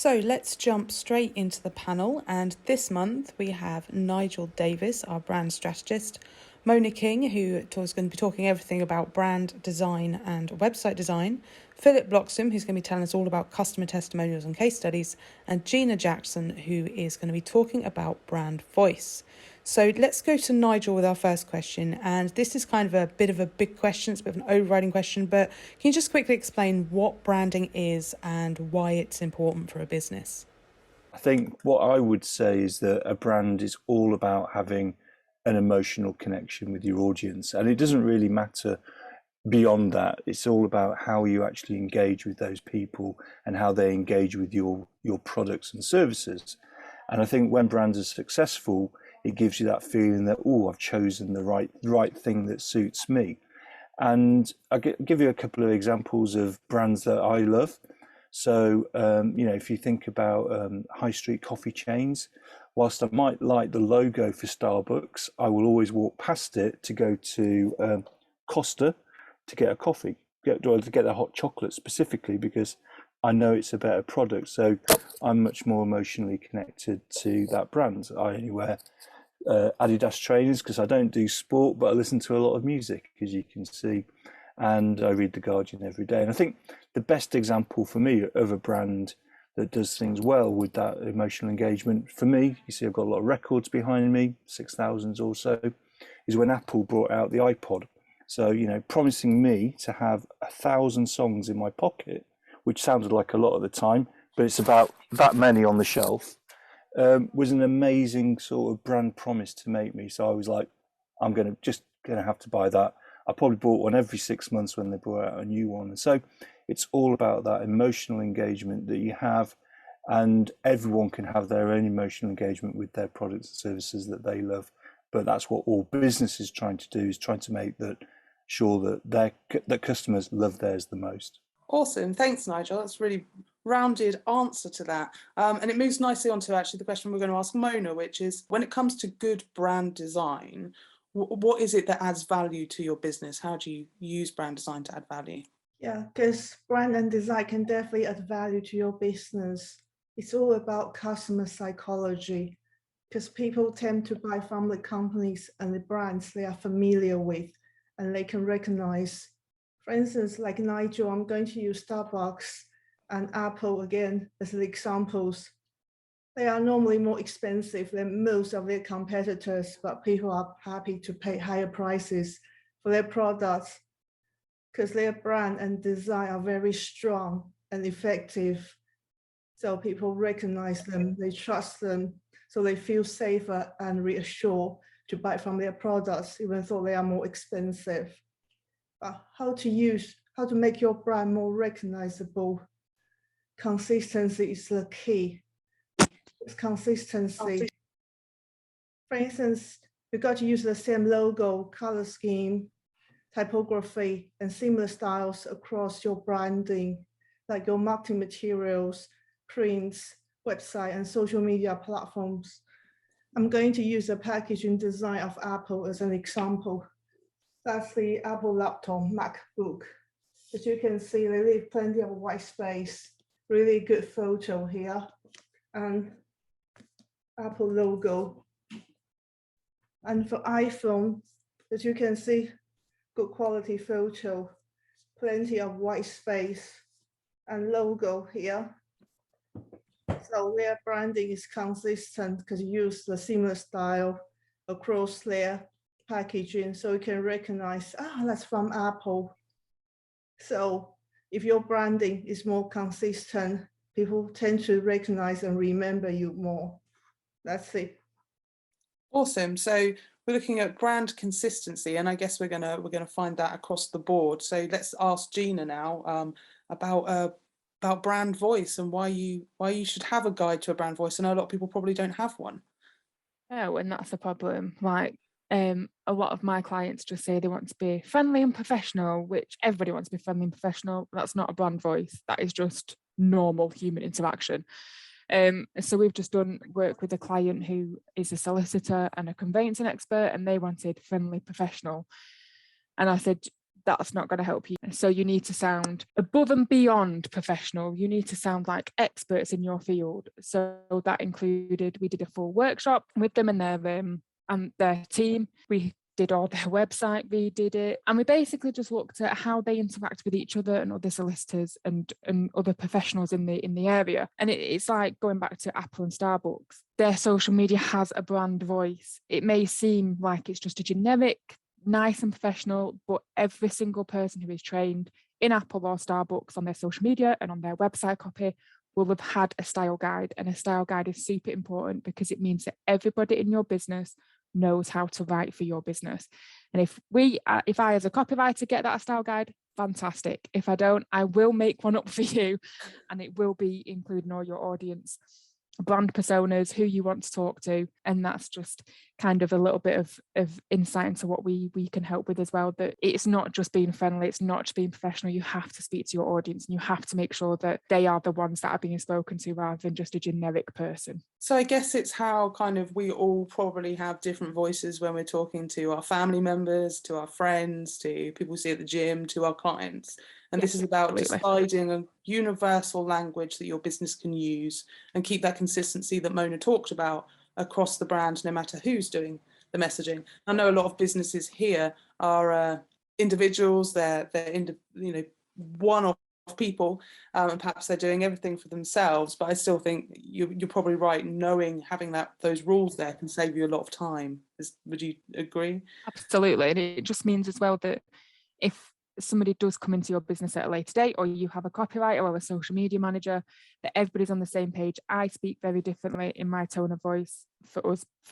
So let's jump straight into the panel, and this month we have Nigel Davis, our brand strategist, Mona King, who is going to be talking everything about brand design and website design, Philip Bloxsome, who's going to be telling us all about customer testimonials and case studies, and Gina Jackson, who is going to be talking about brand voice. So let's go to Nigel with our first question, and this is kind of a bit of a big question, it's a bit of an overriding question, but can you just quickly explain what branding is and why it's important for a business? I think what I would say is that a brand is all about having an emotional connection with your audience, and it doesn't really matter beyond that. It's all about how you actually engage with those people and how they engage with your products and services. And I think when brands are successful, it gives you that feeling that, oh, I've chosen the right thing that suits me. And I'll give you a couple of examples of brands that I love. So, if you think about high street coffee chains, whilst I might like the logo for Starbucks, I will always walk past it to go to Costa to get a coffee, to get a hot chocolate specifically, because I know it's a better product. So I'm much more emotionally connected to that brand. I only wear Adidas trainers because I don't do sport, but I listen to a lot of music, as you can see, and I read The Guardian every day. And I think the best example for me of a brand that does things well with that emotional engagement, for me, you see I've got a lot of records behind me, 6,000 or so, is when Apple brought out the iPod. So, promising me to have 1,000 songs in my pocket, which sounded like a lot at the time, but it's about that many on the shelf, was an amazing sort of brand promise to make me. So I was like, I'm gonna have to buy that. I probably bought one every 6 months when they brought out a new one. And so it's all about that emotional engagement that you have, and everyone can have their own emotional engagement with their products and services that they love. But that's what all business is trying to do, is trying to make sure that customers love theirs the most. Awesome. Thanks, Nigel. That's a really rounded answer to that. And it moves nicely onto actually the question we're going to ask Mona, which is, when it comes to good brand design, what is it that adds value to your business? How do you use brand design to add value? Yeah, because brand and design can definitely add value to your business. It's all about customer psychology, because people tend to buy from the companies and the brands they are familiar with and they can recognize. For instance, like Nigel, I'm going to use Starbucks and Apple again as the examples. They are normally more expensive than most of their competitors, but people are happy to pay higher prices for their products because their brand and design are very strong and effective. So people recognize them, they trust them, so they feel safer and reassured to buy from their products, even though they are more expensive. How to make your brand more recognizable? Consistency is the key. It's consistency. For instance, you got to use the same logo, color scheme, typography, and similar styles across your branding, like your marketing materials, prints, website, and social media platforms. I'm going to use the packaging design of Apple as an example. That's the Apple laptop MacBook. As you can see, they leave plenty of white space. Really good photo here, and Apple logo. And for iPhone, as you can see, good quality photo, plenty of white space, and logo here. So their branding is consistent because you use the similar style across their packaging, so you can recognize, that's from Apple. So if your branding is more consistent, people tend to recognize and remember you more. That's it. Awesome. So we're looking at brand consistency, and I guess we're gonna find that across the board. So let's ask Gina now about brand voice and why you should have a guide to a brand voice. I know a lot of people probably don't have one. Oh, and that's a problem. Like, a lot of my clients just say they want to be friendly and professional, which everybody wants to be friendly and professional. That's not a brand voice. That is just normal human interaction. So we've just done work with a client who is a solicitor and a conveyancing expert, and they wanted friendly professional. And I said, that's not going to help you. So you need to sound above and beyond professional. You need to sound like experts in your field. So that included, we did a full workshop with them and their team. We did all their website, redid it, and we basically just looked at how they interact with each other and other solicitors and other professionals in the area. And it's like going back to Apple and Starbucks. Their social media has a brand voice. It may seem like it's just a generic, nice and professional, but every single person who is trained in Apple or Starbucks on their social media and on their website copy will have had a style guide. And a style guide is super important because it means that everybody in your business knows how to write for your business. And if I as a copywriter get that style guide, fantastic. If I don't, I will make one up for you, and it will be including all your audience brand personas, who you want to talk to. And that's just kind of a little bit of insight into what we can help with as well, that it's not just being friendly, it's not just being professional. You have to speak to your audience and you have to make sure that they are the ones that are being spoken to rather than just a generic person. So I guess it's how kind of we all probably have different voices when we're talking to our family members, to our friends, to people we see at the gym, to our clients. And this is about deciding a universal language that your business can use and keep that consistency that Mona talked about across the brand, no matter who's doing the messaging. I know a lot of businesses here are individuals, they're one-off people, and perhaps they're doing everything for themselves, but I still think you're probably right. Having those rules there can save you a lot of time. Would you agree? Absolutely. And it just means as well that if somebody does come into your business at a later date, or you have a copywriter or a social media manager, that everybody's on the same page. I speak very differently in my tone of voice for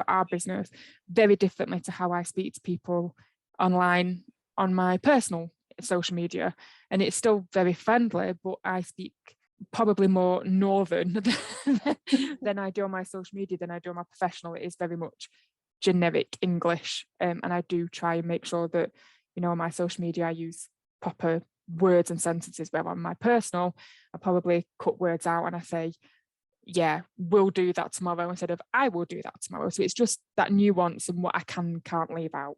our business, very differently to how I speak to people online on my personal social media. And it's still very friendly, but I speak probably more northern than I do on my social media than I do on my professional. It is very much generic English, and I do try and make sure that, on my social media I use proper words and sentences, where on my personal I probably cut words out and I say, yeah, we'll do that tomorrow instead of I will do that tomorrow. So it's just that nuance and what I can't leave out.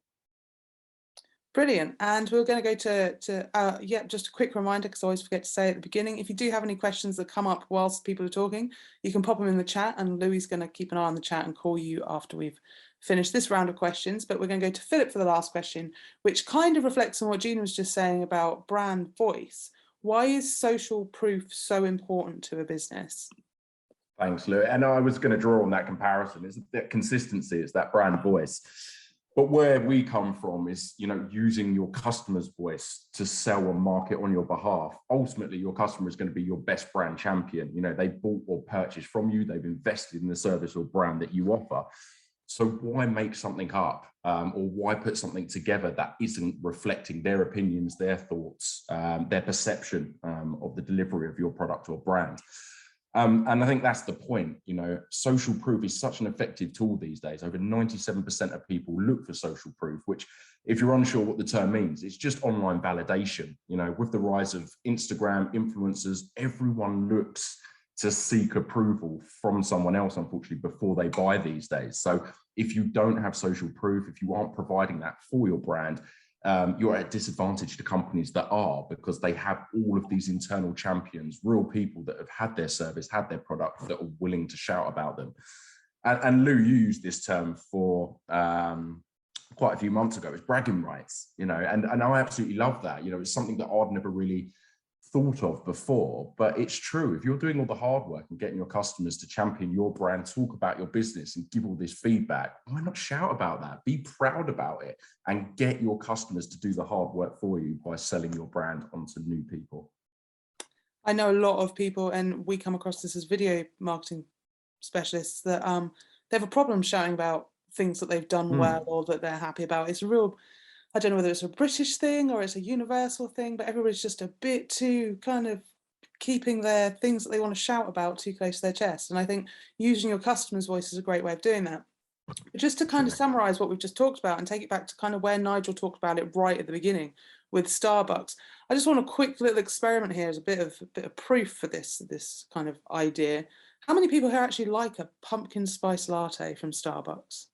Brilliant. And we're going to go to just a quick reminder, because I always forget to say at the beginning, if you do have any questions that come up whilst people are talking, you can pop them in the chat, and Louie's going to keep an eye on the chat and call you after we've finished this round of questions. But we're going to go to Philip for the last question, which kind of reflects on what Gina was just saying about brand voice. Why is social proof so important to a business? Thanks, Lou. And I was going to draw on that comparison. It's that consistency, it's that brand voice. But where we come from is, using your customer's voice to sell and market on your behalf. Ultimately, your customer is going to be your best brand champion. They bought or purchased from you. They've invested in the service or brand that you offer. So why make something up, or why put something together that isn't reflecting their opinions, their thoughts, their perception of the delivery of your product or brand? And I think that's the point. Social proof is such an effective tool these days. Over 97% of people look for social proof, which, if you're unsure what the term means, it's just online validation. With the rise of Instagram influencers, everyone looks to seek approval from someone else, unfortunately, before they buy these days. So if you don't have social proof, if you aren't providing that for your brand, you're at a disadvantage to companies that are, because they have all of these internal champions, real people that have had their service, had their product, that are willing to shout about them. And Lou, you used this term for quite a few months ago. It's bragging rights, and I absolutely love that. It's something that I'd never really thought of before, but it's true. If you're doing all the hard work and getting your customers to champion your brand, talk about your business and give all this feedback, why not shout about that? Be proud about it and get your customers to do the hard work for you by selling your brand onto new people. I know a lot of people, and we come across this as video marketing specialists, that they have a problem shouting about things that they've done well or that they're happy about. It's a real, I don't know whether it's a British thing or it's a universal thing, but everybody's just a bit too kind of keeping their things that they want to shout about too close to their chest. And I think using your customer's voice is a great way of doing that. But just to kind of summarize what we've just talked about and take it back to kind of where Nigel talked about it right at the beginning with Starbucks, I just want a quick little experiment here as a bit of proof for this kind of idea. How many people here actually like a pumpkin spice latte from Starbucks?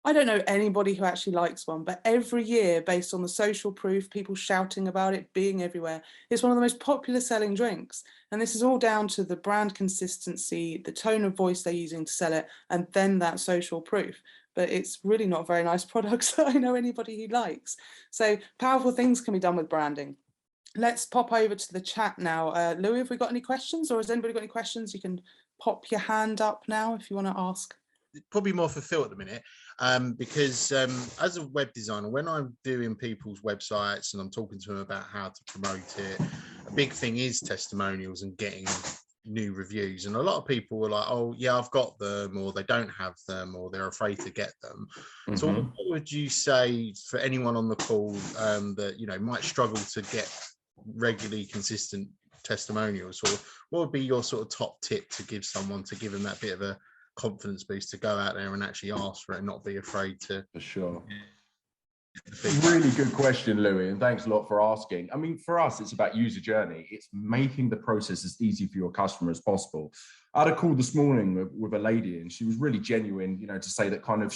I don't know anybody who actually likes one, but every year, based on the social proof, people shouting about it, being everywhere, it's one of the most popular selling drinks. And this is all down to the brand consistency, the tone of voice they're using to sell it, and then that social proof. But it's really not a very nice product that I know anybody who likes. So powerful things can be done with branding. Let's pop over to the chat now. Louis, have we got any questions, or has anybody got any questions? You can pop your hand up now if you want to ask. Probably more for Phil at the minute, because as a web designer, when I'm doing people's websites and I'm talking to them about how to promote it, a big thing is testimonials and getting new reviews. And a lot of people were like, oh yeah, I've got them, or they don't have them, or they're afraid to get them. So what would you say for anyone on the call that, you know, might struggle to get regularly consistent testimonials? Or what would be your sort of top tip to give someone, to give them that bit of a confidence boost to go out there and actually ask for it and not be afraid to? For sure. Really good question, Louis, and thanks a lot for asking. I mean, for us, it's about user journey. It's making the process as easy for your customer as possible. I had a call this morning with a lady, and she was really genuine, you know, to say that kind of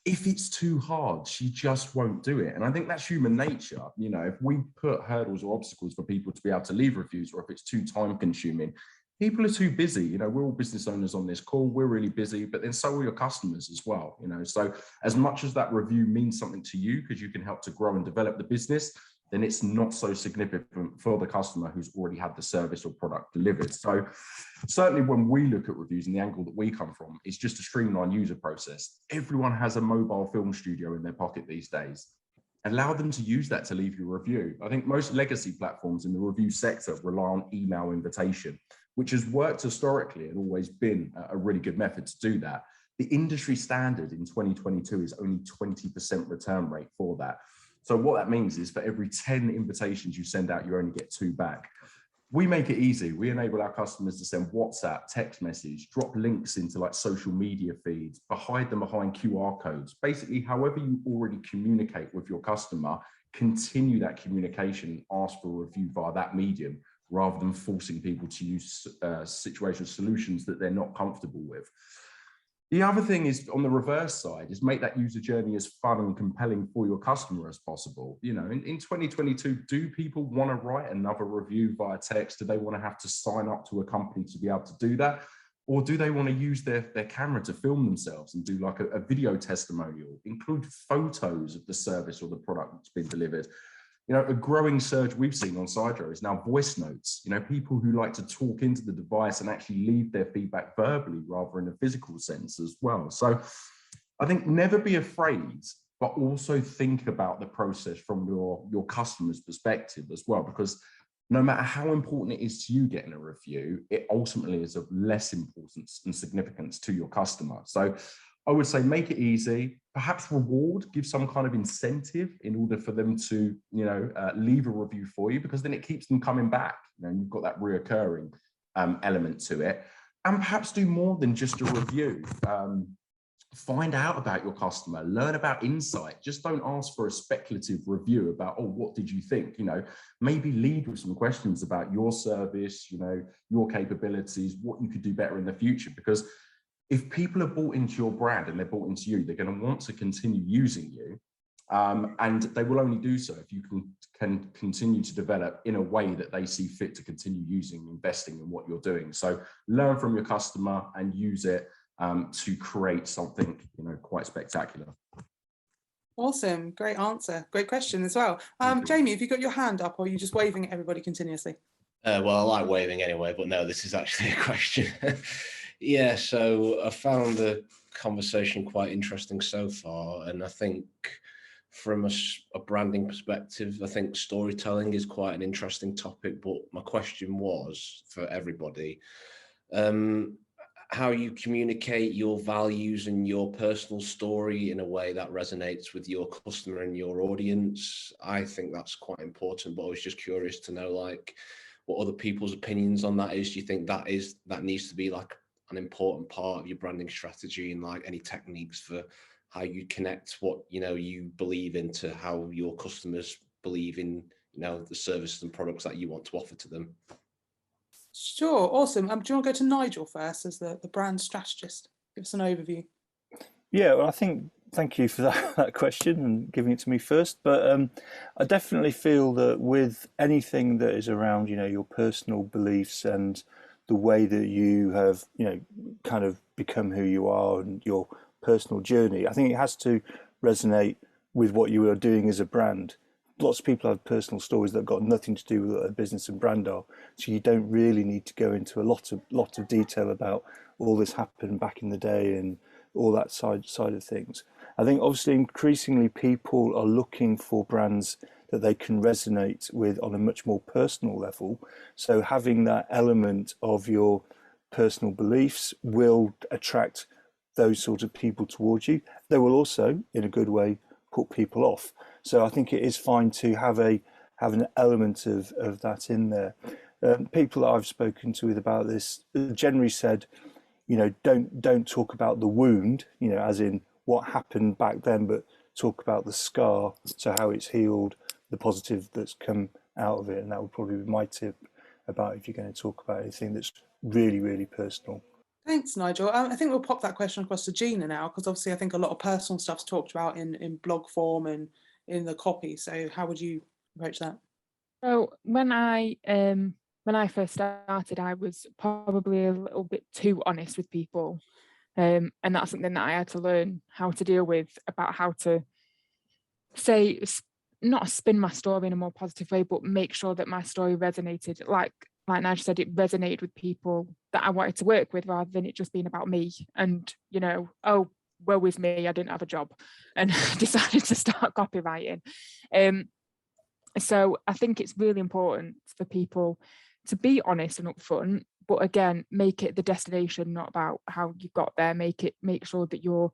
if it's too hard, she just won't do it. And I think that's human nature. You know, if we put hurdles or obstacles for people to be able to leave reviews, or if it's too time consuming, people are too busy. You know, we're all business owners on this call. We're really busy, but then so are your customers as well. You know, so as much as that review means something to you because you can help to grow and develop the business, then it's not so significant for the customer who's already had the service or product delivered. So certainly when we look at reviews and the angle that we come from, it's just a streamlined user process. Everyone has a mobile film studio in their pocket these days. Allow them to use that to leave you a review. I think most legacy platforms in the review sector rely on email invitation, which has worked historically and always been a really good method to do that. The industry standard in 2022 is only 20% return rate for that. So what that means is for every 10 invitations you send out, you only get 2 back. We make it easy. We enable our customers to send WhatsApp, text message, drop links into like social media feeds, hide them behind QR codes. Basically, however you already communicate with your customer, continue that communication, ask for a review via that medium, rather than forcing people to use situational solutions that they're not comfortable with. The other thing is, on the reverse side, is make that user journey as fun and compelling for your customer as possible. You know, in 2022, do people want to write another review via text? Do they want to have to sign up to a company to be able to do that? Or do they want to use their camera to film themselves and do like a video testimonial, include photos of the service or the product that's been delivered? You know, a growing surge we've seen on Sidro is now voice notes. You know, people who like to talk into the device and actually leave their feedback verbally rather in a physical sense as well. So I think never be afraid, but also think about the process from your customer's perspective as well, because no matter how important it is to you getting a review, it ultimately is of less importance and significance to your customer. So I would say make it easy, perhaps reward, give some kind of incentive in order for them to, you know, leave a review for you, because then it keeps them coming back. You know, and you've got that reoccurring element to it. And perhaps do more than just a review. Find out about your customer, learn about insight. Just don't ask for a speculative review about, oh, what did you think? You know, maybe lead with some questions about your service, you know, your capabilities, what you could do better in the future. Because if people are bought into your brand and they're bought into you, they're going to want to continue using you. And they will only do so if you can continue to develop in a way that they see fit to continue using, investing in what you're doing. So learn from your customer and use it to create something, you know, quite spectacular. Awesome, great answer, great question as well. Jamie, have you got your hand up, or are you just waving at everybody continuously? Well, I like waving anyway, but no, this is actually a question. Yeah, so I found the conversation quite interesting so far, and I think from a branding perspective, I think storytelling is quite an interesting topic. But my question was for everybody, how you communicate your values and your personal story in a way that resonates with your customer and your audience. I think that's quite important, but I was just curious to know, like, what other people's opinions on that is. Do you think that needs to be like an important part of your branding strategy, and like any techniques for how you connect what, you know, you believe into how your customers believe in, you know, the services and products that you want to offer to them? Sure, awesome. Do you want to go to Nigel first as the brand strategist? Give us an overview. Yeah, well, I think Thank you for that question and giving it to me first. But I definitely feel that with anything that is around, your personal beliefs and the way that you have, kind of become who you are and your personal journey, I think it has to resonate with what you are doing as a brand. Lots of people have personal stories that have got nothing to do with what their business and brand are. So you don't really need to go into a lot of detail about all this happened back in the day and all that side of things. I think obviously increasingly people are looking for brands that they can resonate with on a much more personal level. So having that element of your personal beliefs will attract those sort of people towards you. They will also, in a good way, put people off. So I think it is fine to have an element of that in there. People that I've spoken to about this generally said, don't talk about the wound, as in what happened back then, but talk about the scar, so how it's healed, the positive that's come out of it. And that would probably be my tip about if you're going to talk about anything that's really, really personal. Thanks, Nigel. I think we'll pop that question across to Gina now, because obviously I think a lot of personal stuff's talked about in blog form and in the copy. So how would you approach that? So when I first started, I was probably a little bit too honest with people. And that's something that I had to learn how to deal with, about how to say, not spin my story in a more positive way, but make sure that my story resonated. Like Nigel said, it resonated with people that I wanted to work with, rather than it just being about me. And, oh, woe is me, I didn't have a job and decided to start copywriting. So I think it's really important for people to be honest and upfront, but again, make it the destination, not about how you got there. Make sure that your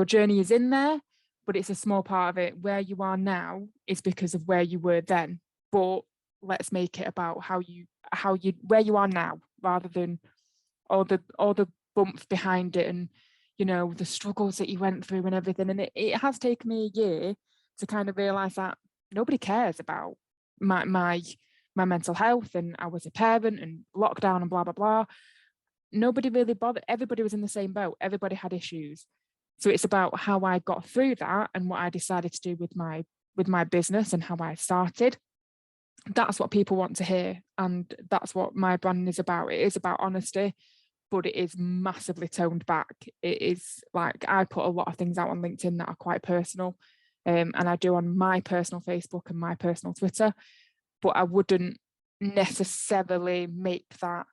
journey is in there, but it's a small part of it. Where you are now is because of where you were then, but let's make it about where you are now, rather than all the bumps behind it and the struggles that you went through and everything. And it has taken me a year to kind of realize that nobody cares about my mental health, and I was a parent and lockdown and blah blah blah. Nobody really bothered. Everybody was in the same boat. Everybody had issues. So it's about how I got through that and what I decided to do with my business and how I started. That's what people want to hear, and that's what my branding is about. It is about honesty, but it is massively toned back. It is like, I put a lot of things out on LinkedIn that are quite personal, and I do on my personal Facebook and my personal Twitter, but I wouldn't necessarily make that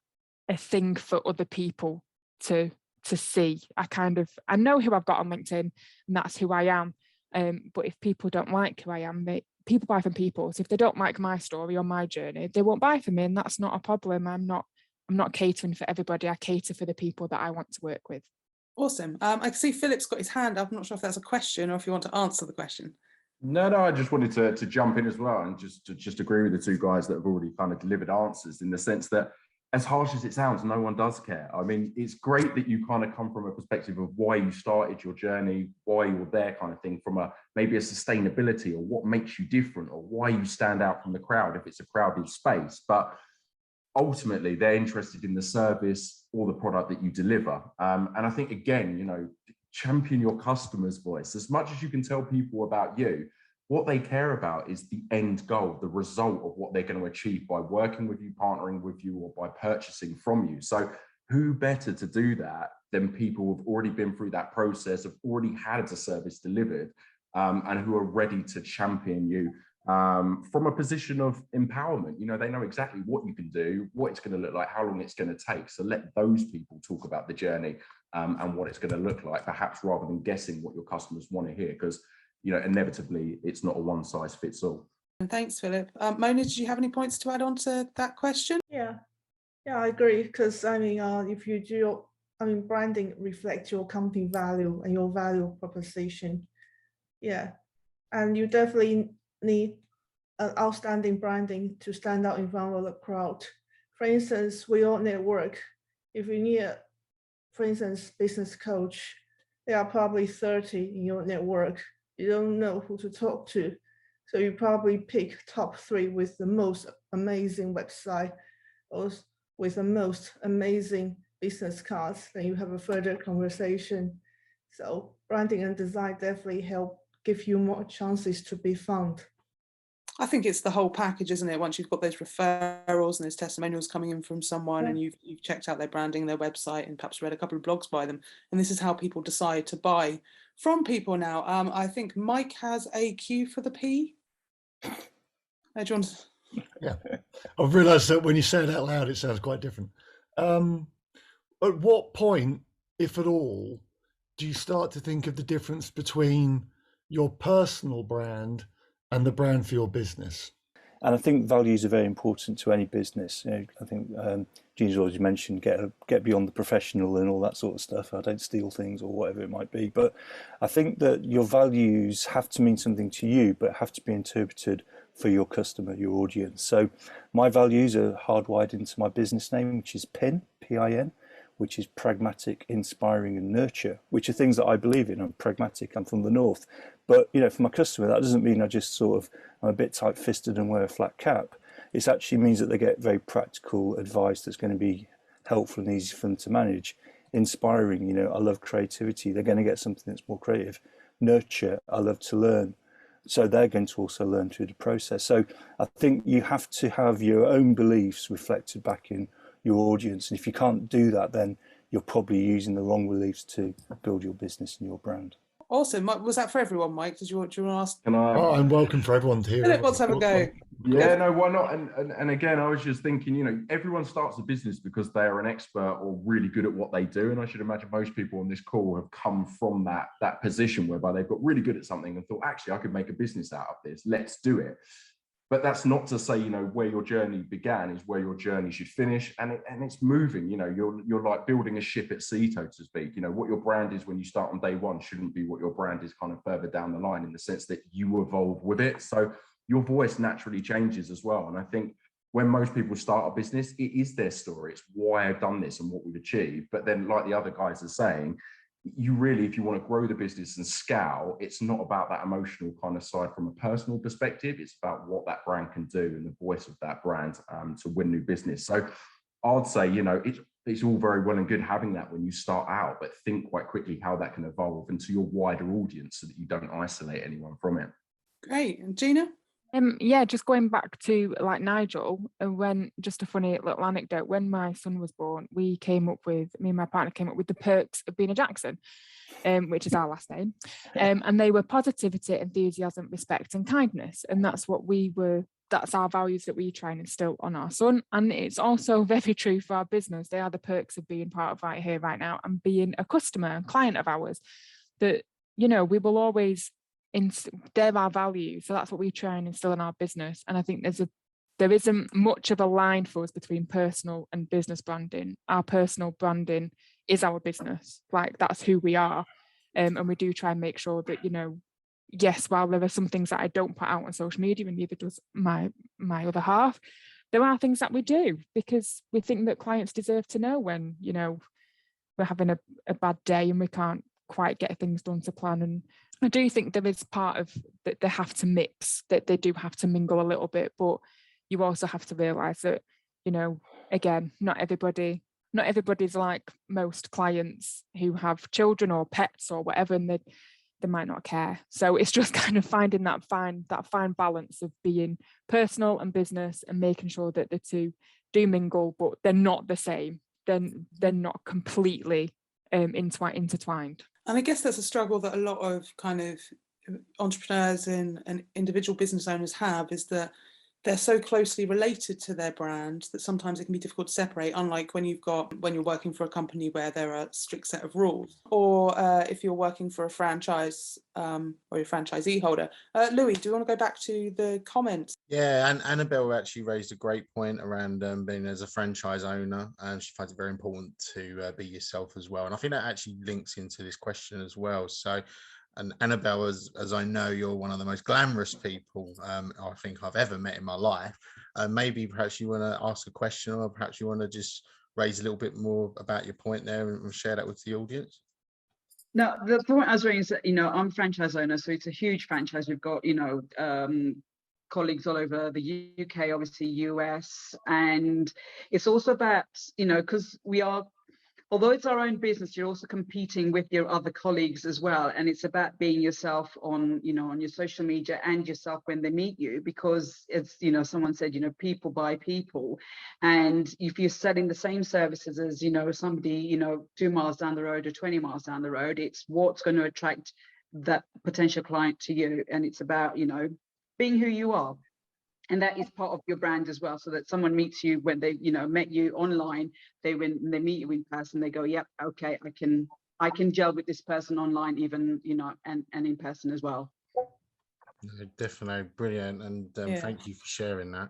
a thing for other people to see. I know who I've got on LinkedIn, and that's who I am. But if people don't like who I am, people buy from people. So if they don't like my story or my journey, they won't buy from me, and that's not a problem. I'm not catering for everybody. I cater for the people that I want to work with. Awesome. I can see Philip's got his hand up. I'm not sure if that's a question or if you want to answer the question. No, I just wanted to jump in as well and just agree with the two guys that have already kind of delivered answers, in the sense that, as harsh as it sounds, no one does care. I mean, it's great that you kind of come from a perspective of why you started your journey, why you're there kind of thing, from maybe a sustainability, or what makes you different, or why you stand out from the crowd if it's a crowded space. But ultimately, they're interested in the service or the product that you deliver. And I think, again, champion your customer's voice. As much as you can tell people about you, what they care about is the end goal, the result of what they're going to achieve by working with you, partnering with you, or by purchasing from you. So who better to do that than people who've already been through that process, have already had a service delivered, and who are ready to champion you from a position of empowerment. They know exactly what you can do, what it's going to look like, how long it's going to take. So let those people talk about the journey and what it's going to look like, perhaps, rather than guessing what your customers want to hear, because inevitably it's not a one size fits all. And thanks, Philip. Mona, did you have any points to add on to that question? Yeah, I agree, because if you do, branding reflects your company value and your value proposition. Yeah, and you definitely need an outstanding branding to stand out in front of the crowd. For instance, we all network. If you need, for instance, business coach, there are probably 30 in your network. You don't know who to talk to. So you probably pick top 3 with the most amazing website, or with the most amazing business cards. Then you have a further conversation. So branding and design definitely help give you more chances to be found. I think it's the whole package, isn't it? Once you've got those referrals and those testimonials coming in from someone, and you've checked out their branding, their website, and perhaps read a couple of blogs by them, and this is how people decide to buy from people now. I think Mike has a Q for the P. Do you want to... Yeah, I've realised that when you say it out loud, it sounds quite different. At what point, if at all, do you start to think of the difference between your personal brand and the brand for your business? And I think values are very important to any business. I think Gina's already mentioned get beyond the professional and all that sort of stuff. I don't steal things or whatever it might be. But I think that your values have to mean something to you, but have to be interpreted for your customer, your audience. So my values are hardwired into my business name, which is PIN, P-I-N, which is pragmatic, inspiring, and nurture, which are things that I believe in. I'm pragmatic, I'm from the north. But, for my customer, that doesn't mean I just I'm a bit tight-fisted and wear a flat cap. It actually means that they get very practical advice that's going to be helpful and easy for them to manage. Inspiring, I love creativity. They're going to get something that's more creative. Nurture, I love to learn. So they're going to also learn through the process. So I think you have to have your own beliefs reflected back in your audience. And if you can't do that, then you're probably using the wrong beliefs to build your business and your brand. Awesome. Was that for everyone, Mike? Do you want to ask? Can I? I'm welcome for everyone to hear. Philip wants to have a go. Yeah, no, why not? And again, I was just thinking, everyone starts a business because they are an expert or really good at what they do. And I should imagine most people on this call have come from that position whereby they've got really good at something and thought, actually, I could make a business out of this. Let's do it. But that's not to say, where your journey began is where your journey should finish. And it's moving, you're like building a ship at sea, so to speak. What your brand is when you start on day one shouldn't be what your brand is kind of further down the line, in the sense that you evolve with it. So your voice naturally changes as well. And I think when most people start a business, it is their story. It's why I've done this and what we've achieved. But then, like the other guys are saying, you really, if you want to grow the business and scale, it's not about that emotional kind of side from a personal perspective. It's about what that brand can do and the voice of that brand to win new business. So I'd say, it's all very well and good having that when you start out, but think quite quickly how that can evolve into your wider audience so that you don't isolate anyone from it. Great. And Gina? Yeah, just going back to like Nigel, just a funny little anecdote, when my son was born, me and my partner came up with the perks of being a Jackson, which is our last name. And they were positivity, enthusiasm, respect, and kindness. And that's our values that we try and instill on our son. And it's also very true for our business. They are the perks of being part of Right Here, Right Now, and being a customer and client of ours, that, we will always they're our values. So that's what we try and instill in our business. And I think there isn't much of a line for us between personal and business branding. Our personal branding is our business. Like, that's who we are. And we do try and make sure that, yes, while there are some things that I don't put out on social media, and neither does my other half, there are things that we do, because we think that clients deserve to know when, we're having a bad day and we can't quite get things done to plan. And I do think there is part of that they have to mix, that they do have to mingle a little bit, but you also have to realise that, again, not everybody's like most clients who have children or pets or whatever, and they might not care. So it's just kind of finding that fine balance of being personal and business, and making sure that the two do mingle, but they're not the same. Then they're not completely intertwined. And I guess that's a struggle that a lot of kind of entrepreneurs and individual business owners have, is that they're so closely related to their brand that sometimes it can be difficult to separate, unlike when you're working for a company where there are a strict set of rules, or if you're working for a franchise or your franchisee holder. Louis, do you want to go back to the comments? Yeah, and Annabelle actually raised a great point around being as a franchise owner, and she finds it very important to be yourself as well. And I think that actually links into this question as well. So, and Annabelle, as I know, you're one of the most glamorous people I think I've ever met in my life. Maybe perhaps you want to ask a question, or perhaps you want to just raise a little bit more about your point there and share that with the audience. No, the point I was raising is that, I'm a franchise owner, so it's a huge franchise. We've got, colleagues all over the UK, obviously US, and it's also about, because we are although it's our own business, you're also competing with your other colleagues as well. And it's about being yourself on, on your social media and yourself when they meet you, because it's, someone said, people buy people. And if you're selling the same services as, somebody, 2 miles down the road or 20 miles down the road, it's what's going to attract that potential client to you. And it's about, being who you are. And that is part of your brand as well, so that someone meets you when they, met you online, when they meet you in person, they go, yep, okay, I can gel with this person online, even, and in person as well. Definitely brilliant, and thank you for sharing that.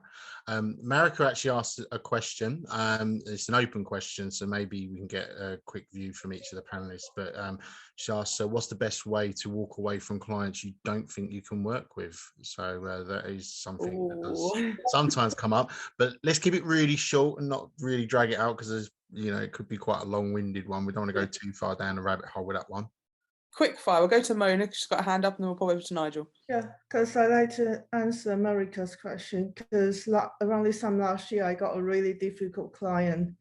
Marika actually asked a question. It's an open question, so maybe we can get a quick view from each of the panelists. But she asked, so what's the best way to walk away from clients you don't think you can work with? So that is something that does sometimes come up, but let's keep it really short and not really drag it out, because it could be quite a long-winded one. We don't want to go too far down the rabbit hole with that one. Quick fire. We'll go to Mona, she's got a hand up, and then we'll pop over to Nigel. Yeah, because I like to answer Marika's question, because around this time last year, I got a really difficult client.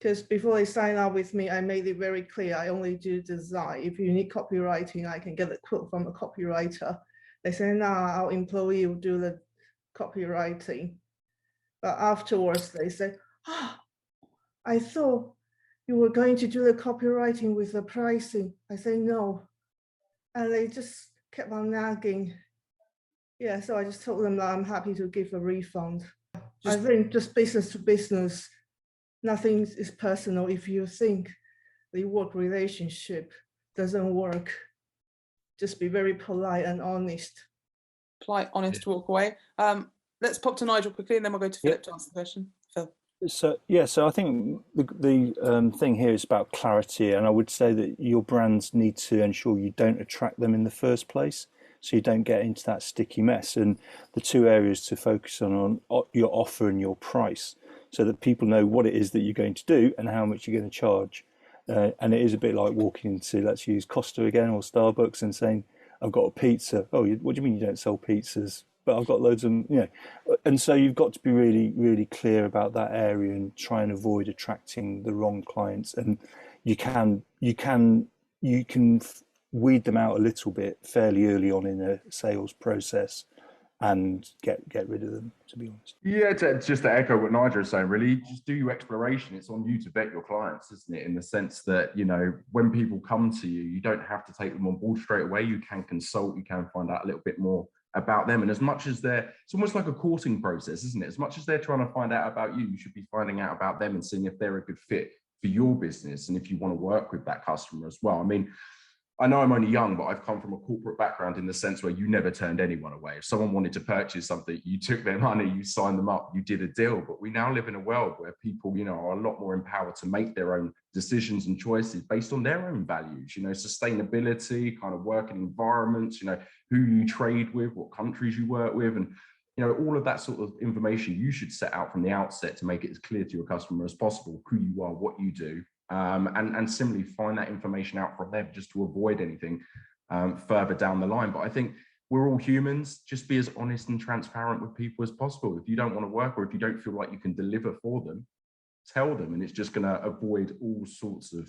Because before they sign up with me, I made it very clear I only do design. If you need copywriting, I can get a quote from a copywriter. They say, no, our employee will do the copywriting. But afterwards, they say, I thought you were going to do the copywriting with the pricing. I say, no. And they just kept on nagging. Yeah, so I just told them that I'm happy to give a refund. I think just business to business, nothing is personal. If you think the work relationship doesn't work, just be very polite and honest. Polite, honest, walk away. Let's pop to Nigel quickly, and then we'll go to Philip to answer the question. Phil. So I think the thing here is about clarity, and I would say that your brands need to ensure you don't attract them in the first place, so you don't get into that sticky mess. And the two areas to focus on your offer and your price, so that people know what it is that you're going to do and how much you're going to charge. And it is a bit like walking into, let's use Costa again, or Starbucks, and saying, I've got a pizza. Oh, what do you mean you don't sell pizzas? But I've got loads of, and so you've got to be really, really clear about that area and try and avoid attracting the wrong clients. And you can weed them out a little bit fairly early on in a sales process and get rid of them, to be honest. Yeah, just to echo what Nigel is saying, really, just do your exploration. It's on you to vet your clients, isn't it? In the sense that, when people come to you, you don't have to take them on board straight away. You can consult, you can find out a little bit more about them. And as much as it's almost like a courting process, isn't it? As much as they're trying to find out about you, you should be finding out about them and seeing if they're a good fit for your business and if you want to work with that customer as well. I mean, I know I'm only young, but I've come from a corporate background in the sense where you never turned anyone away. If someone wanted to purchase something, you took their money, you signed them up, you did a deal. But we now live in a world where people, are a lot more empowered to make their own decisions and choices based on their own values, sustainability, kind of working environments, who you trade with, what countries you work with, and all of that sort of information you should set out from the outset to make it as clear to your customer as possible who you are, what you do. And similarly find that information out from them just to avoid anything further down the line. But I think we're all humans. Just be as honest and transparent with people as possible. If you don't want to work, or if you don't feel like you can deliver for them, tell them, and it's just going to avoid all sorts of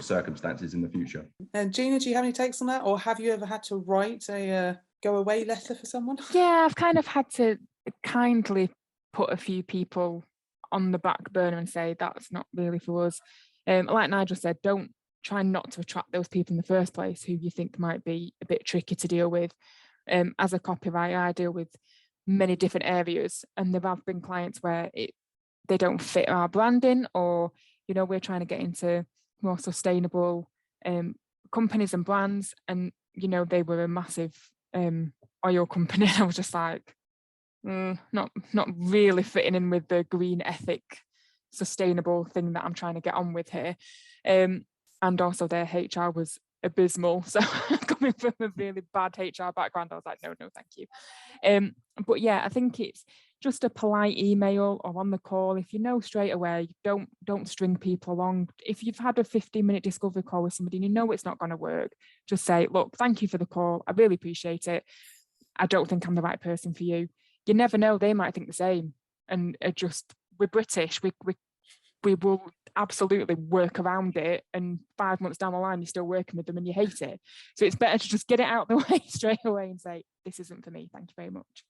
circumstances in the future. And Gina, do you have any takes on that, or have you ever had to write a go away letter for someone? Yeah, I've kind of had to kindly put a few people on the back burner and say that's not really for us. Like Nigel said, don't try not to attract those people in the first place who you think might be a bit tricky to deal with. As a copywriter, I deal with many different areas, and there have been clients where they don't fit our branding, or we're trying to get into more sustainable companies and brands, and they were a massive oil company, and I was just like, not really fitting in with the green ethic sustainable thing that I'm trying to get on with here. And also their HR was abysmal, so coming from a really bad HR background, I was like, no thank you. But yeah, I think it's just a polite email or on the call. If you know straight away, don't string people along. If you've had a 15-minute discovery call with somebody and you know it's not going to work, just say, look, thank you for the call, I really appreciate it, I don't think I'm the right person for you. You never know, they might think the same. And we're British, we we will absolutely work around it, and 5 months down the line you're still working with them and you hate it. So it's better to just get it out of the way straight away and say, this isn't for me, thank you very much.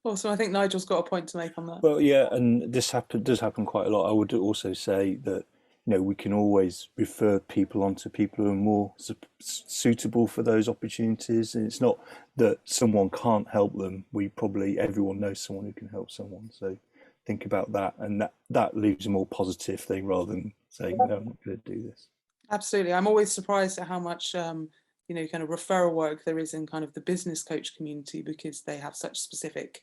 Also, I think Nigel's got a point to make on that. Well, yeah, and this does happen quite a lot. I would also say that, you know, we can always refer people on to people who are more suitable for those opportunities. And it's not that someone can't help them. Everyone knows someone who can help someone. So think about that, and that leaves a more positive thing rather than saying, no, I'm not going to do this. Absolutely. I'm always surprised at how much, you know, kind of referral work there is in kind of the business coach community, because they have such specific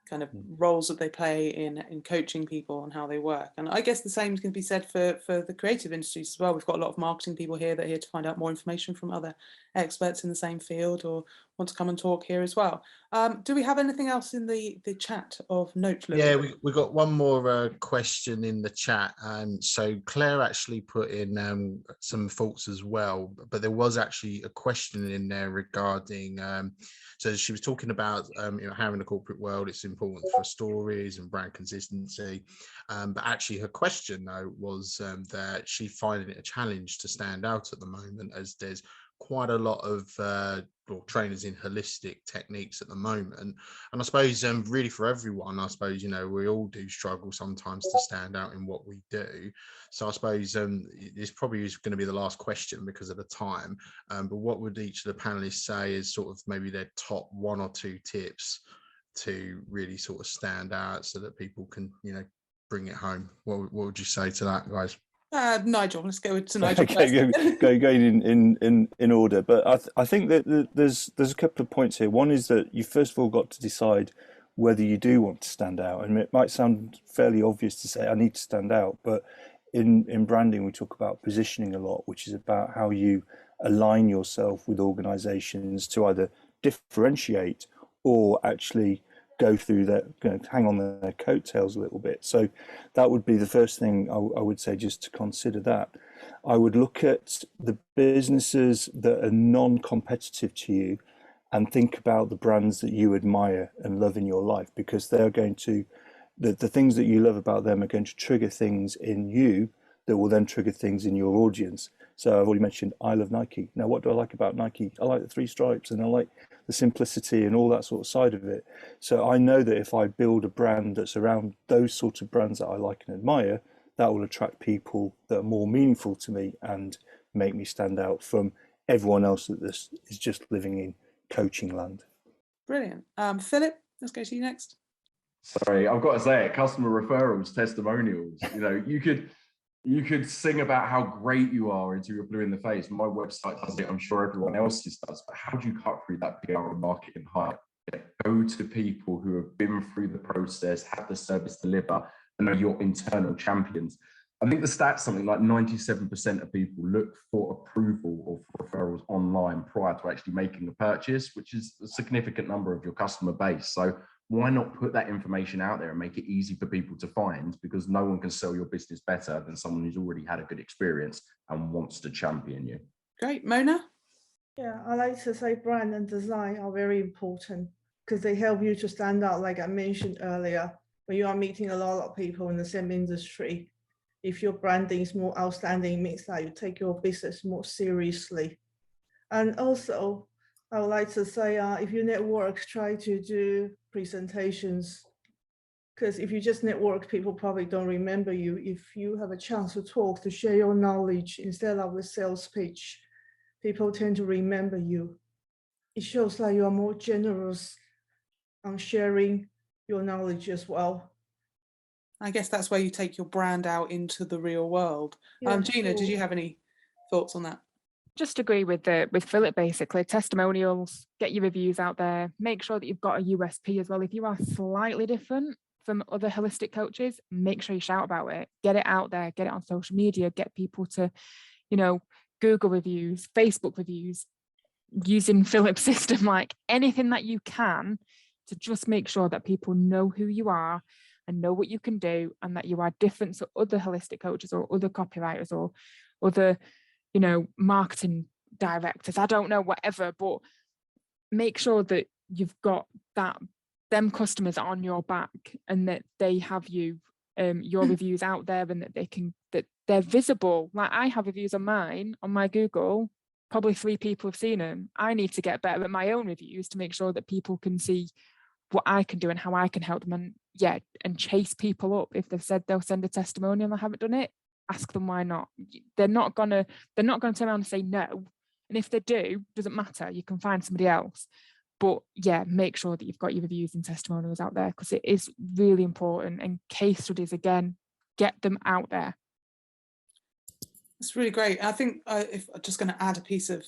kind of roles that they play in coaching people on how they work. And I guess the same can be said for the creative industries as well. We've got a lot of marketing people here that are here to find out more information from other experts in the same field or want to come and talk here as well. Do we have anything else in the chat of note, Louis? Yeah, we got one more question in the chat. So Claire actually put in some thoughts as well, but there was actually a question in there regarding, so she was talking about you know, how in the corporate world it's important for stories and brand consistency. But actually her question though was that she finding it a challenge to stand out at the moment, as there's quite a lot of trainers in holistic techniques at the moment. And I suppose really for everyone, I suppose, you know, we all do struggle sometimes to stand out in what we do. So I suppose this probably is going to be the last question because of the time. But what would each of the panelists say is sort of maybe their top 1 or 2 tips to really sort of stand out so that people can, you know, bring it home? What would you say to that, guys? Nigel, let's go to Nigel. Okay, going in order. But I think that there's a couple of points here. One is that you first of all got to decide whether you do want to stand out. And it might sound fairly obvious to say I need to stand out, but in branding we talk about positioning a lot, which is about how you align yourself with organizations to either differentiate or actually go through that, hang on their coattails a little bit. So that would be the first thing I would say, just to consider that. I would look at the businesses that are non-competitive to you and think about the brands that you admire and love in your life, because they're going to, the things that you love about them are going to trigger things in you that will then trigger things in your audience. So I've already mentioned I love Nike. Now, what do I like about Nike? I like the 3 stripes and I like the simplicity and all that sort of side of it. So I know that if I build a brand that's around those sorts of brands that I like and admire, that will attract people that are more meaningful to me and make me stand out from everyone else that this is just living in coaching land. Brilliant. Philip, let's go to you next. Sorry, I've got to say it, customer referrals, testimonials. You know, you could sing about how great you are until you're blue in the face. My website does it, I'm sure everyone else's does, but how do you cut through that PR and marketing hype? Go to people who have been through the process, have the service deliver, and are your internal champions. I think the stats, something like 97% of people look for approval or for referrals online prior to actually making a purchase, which is a significant number of your customer base. So why not put that information out there and make it easy for people to find? Because no one can sell your business better than someone who's already had a good experience and wants to champion you. Great. Mona? Yeah, I like to say brand and design are very important because they help you to stand out. Like I mentioned earlier, when you are meeting a lot of people in the same industry, if your branding is more outstanding, it means that you take your business more seriously. And also, I would like to say, if you network, try to do presentations, because if you just network, people probably don't remember you. If you have a chance to talk, to share your knowledge instead of a sales pitch, people tend to remember you. It shows that you are more generous on sharing your knowledge as well. I guess that's where you take your brand out into the real world. Yeah, Gina, did you have any thoughts on that? Just agree with Philip, basically. Testimonials, get your reviews out there, make sure that you've got a USP as well. If you are slightly different from other holistic coaches, make sure you shout about it, get it out there, get it on social media, get people to, you know, Google reviews, Facebook reviews, using Philip's system, like anything that you can to just make sure that people know who you are and know what you can do, and that you are different to other holistic coaches or other copywriters or other, you know, marketing directors, I don't know, whatever, but make sure that you've got that, them customers on your back and that they have you your reviews out there, and that they're visible. Like, I have reviews on mine, on my Google, probably 3 people have seen them. I need to get better at my own reviews to make sure that people can see what I can do and how I can help them, and chase people up. If they've said they'll send a testimonial and I haven't done it, ask them why not. They're not gonna turn around and say no. And if they do, doesn't matter, you can find somebody else. But yeah, make sure that you've got your reviews and testimonials out there, because it is really important. And case studies, again, get them out there. It's really great. I think if I'm just going to add a piece of,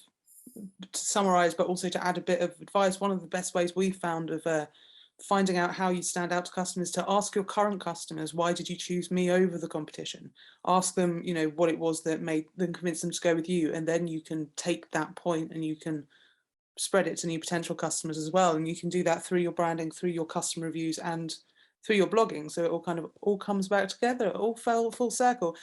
to summarize, but also to add a bit of advice, one of the best ways we've found of finding out how you stand out to customers, to ask your current customers, why did you choose me over the competition? Ask them, you know, what it was that made them, convince them to go with you, and then you can take that point and you can spread it to new potential customers as well. And you can do that through your branding, through your customer reviews, and through your blogging. So it all comes back together, it all fell full circle.